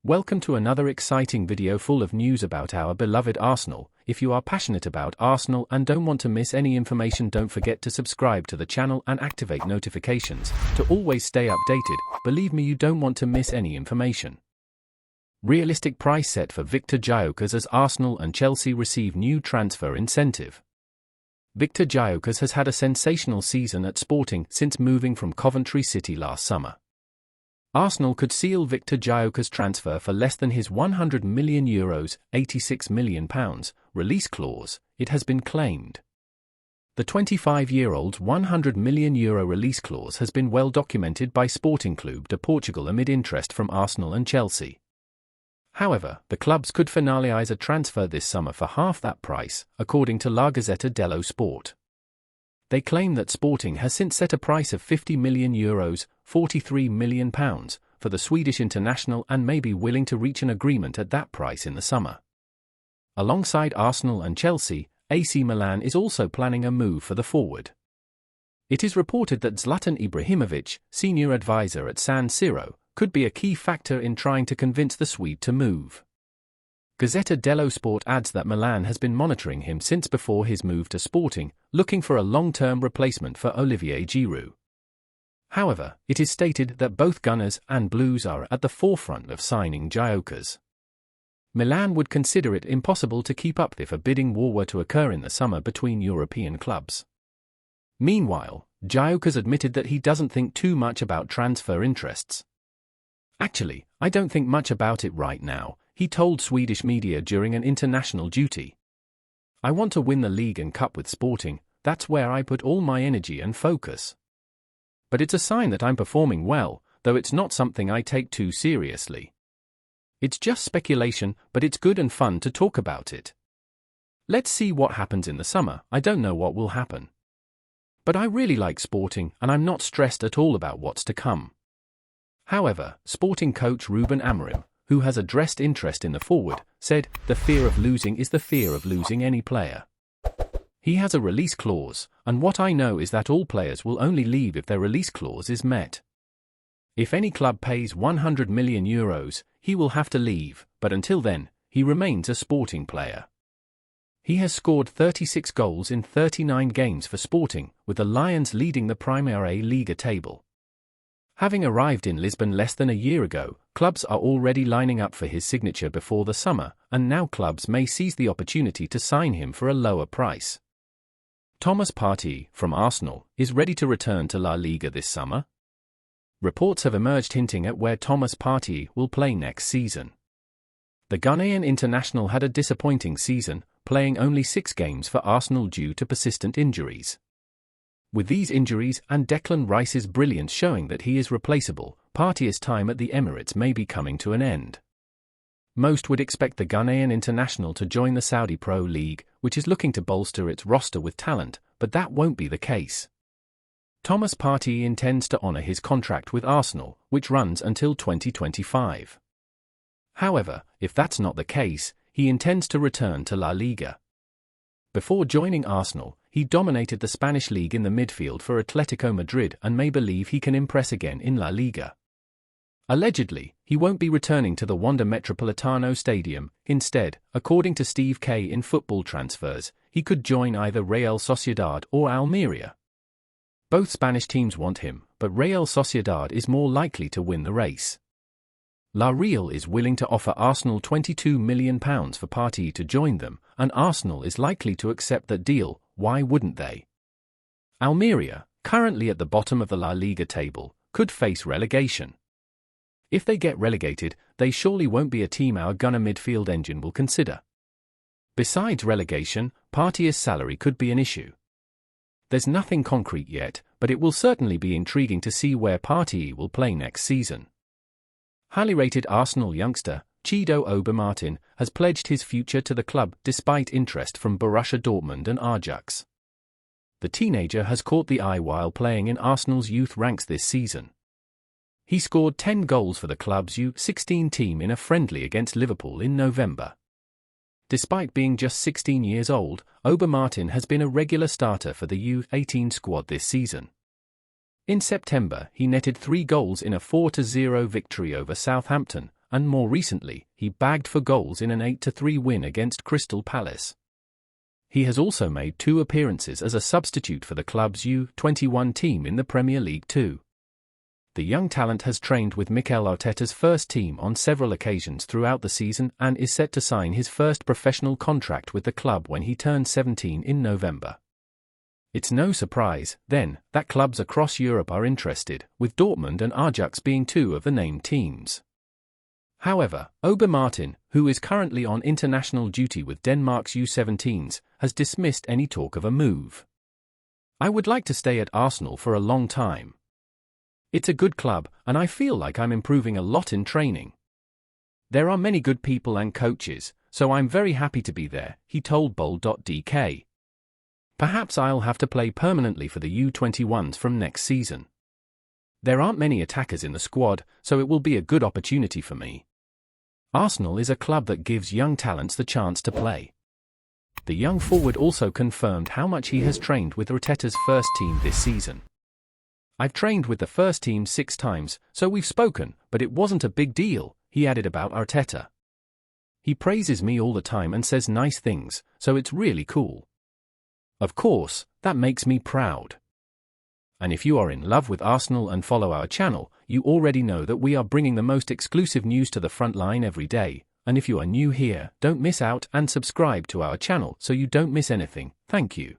Welcome to another exciting video full of news about our beloved Arsenal. If you are passionate about Arsenal and don't want to miss any information, don't forget to subscribe to the channel and activate notifications to always stay updated. Believe me, you don't want to miss any information. Realistic price set for Viktor Gyökeres as Arsenal and Chelsea receive new transfer incentive. Viktor Gyökeres has had a sensational season at Sporting since moving from Coventry City last summer. Arsenal could seal Viktor Gyökeres' transfer for less than his €100 million £86 million release clause, it has been claimed. The 25-year-old's €100 million release clause has been well documented by Sporting Clube de Portugal amid interest from Arsenal and Chelsea. However, the clubs could finalise a transfer this summer for half that price, according to La Gazzetta dello Sport. They claim that Sporting has since set a price of €50 million £43 million for the Swedish international and may be willing to reach an agreement at that price in the summer. Alongside Arsenal and Chelsea, AC Milan is also planning a move for the forward. It is reported that Zlatan Ibrahimovic, senior advisor at San Siro, could be a key factor in trying to convince the Swede to move. Gazzetta dello Sport adds that Milan has been monitoring him since before his move to Sporting, looking for a long-term replacement for Olivier Giroud. However, it is stated that both Gunners and Blues are at the forefront of signing Gyökeres. Milan would consider it impossible to keep up if a bidding war were to occur in the summer between European clubs. Meanwhile, Gyökeres admitted that he doesn't think too much about transfer interests. "Actually, I don't think much about it right now," he told Swedish media during an international duty. "I want to win the league and cup with Sporting, that's where I put all my energy and focus. But it's a sign that I'm performing well, though it's not something I take too seriously. It's just speculation, but it's good and fun to talk about it. Let's see what happens in the summer. I don't know what will happen. But I really like Sporting and I'm not stressed at all about what's to come." However, Sporting coach Ruben Amorim, who has addressed interest in the forward, said, "The fear of losing is the fear of losing any player. He has a release clause, and what I know is that all players will only leave if their release clause is met. If any club pays €100 million, he will have to leave, but until then, he remains a Sporting player." He has scored 36 goals in 39 games for Sporting, with the Lions leading the Primeira Liga table. Having arrived in Lisbon less than a year ago, clubs are already lining up for his signature before the summer, and now clubs may seize the opportunity to sign him for a lower price. Thomas Partey, from Arsenal, is ready to return to La Liga this summer. Reports have emerged hinting at where Thomas Partey will play next season. The Ghanaian international had a disappointing season, playing only 6 games for Arsenal due to persistent injuries. With these injuries and Declan Rice's brilliance showing that he is replaceable, Partey's time at the Emirates may be coming to an end. Most would expect the Ghanaian international to join the Saudi Pro League, which is looking to bolster its roster with talent, but that won't be the case. Thomas Partey intends to honour his contract with Arsenal, which runs until 2025. However, if that's not the case, he intends to return to La Liga. Before joining Arsenal, he dominated the Spanish league in the midfield for Atletico Madrid and may believe he can impress again in La Liga. Allegedly, he won't be returning to the Wanda Metropolitano Stadium. Instead, according to Steve Kay in Football Transfers, he could join either Real Sociedad or Almeria. Both Spanish teams want him, but Real Sociedad is more likely to win the race. La Real is willing to offer Arsenal £22 million for Partey to join them, and Arsenal is likely to accept that deal. Why wouldn't they? Almeria, currently at the bottom of the La Liga table, could face relegation. If they get relegated, they surely won't be a team our Gunner midfield engine will consider. Besides relegation, Partey's salary could be an issue. There's nothing concrete yet, but it will certainly be intriguing to see where Partey will play next season. Highly rated Arsenal youngster, Chido Obermartin, has pledged his future to the club despite interest from Borussia Dortmund and Ajax. The teenager has caught the eye while playing in Arsenal's youth ranks this season. He scored 10 goals for the club's U16 team in a friendly against Liverpool in November. Despite being just 16 years old, Obermartin has been a regular starter for the U18 squad this season. In September, he netted 3 goals in a 4-0 victory over Southampton, and more recently, he bagged 4 goals in an 8-3 win against Crystal Palace. He has also made 2 appearances as a substitute for the club's U21 team in the Premier League too. The young talent has trained with Mikel Arteta's first team on several occasions throughout the season and is set to sign his first professional contract with the club when he turns 17 in November. It's no surprise, then, that clubs across Europe are interested, with Dortmund and Ajax being 2 of the named teams. However, Obi Martin, who is currently on international duty with Denmark's U17s, has dismissed any talk of a move. "I would like to stay at Arsenal for a long time. It's a good club, and I feel like I'm improving a lot in training. There are many good people and coaches, so I'm very happy to be there," he told Bold.dk. "Perhaps I'll have to play permanently for the U21s from next season. There aren't many attackers in the squad, so it will be a good opportunity for me. Arsenal is a club that gives young talents the chance to play." The young forward also confirmed how much he has trained with Arteta's first team this season. "I've trained with the first team 6 times, so we've spoken, but it wasn't a big deal," he added about Arteta. "He praises me all the time and says nice things, so it's really cool. Of course, that makes me proud." And if you are in love with Arsenal and follow our channel, you already know that we are bringing the most exclusive news to the front line every day, and if you are new here, don't miss out and subscribe to our channel so you don't miss anything. Thank you.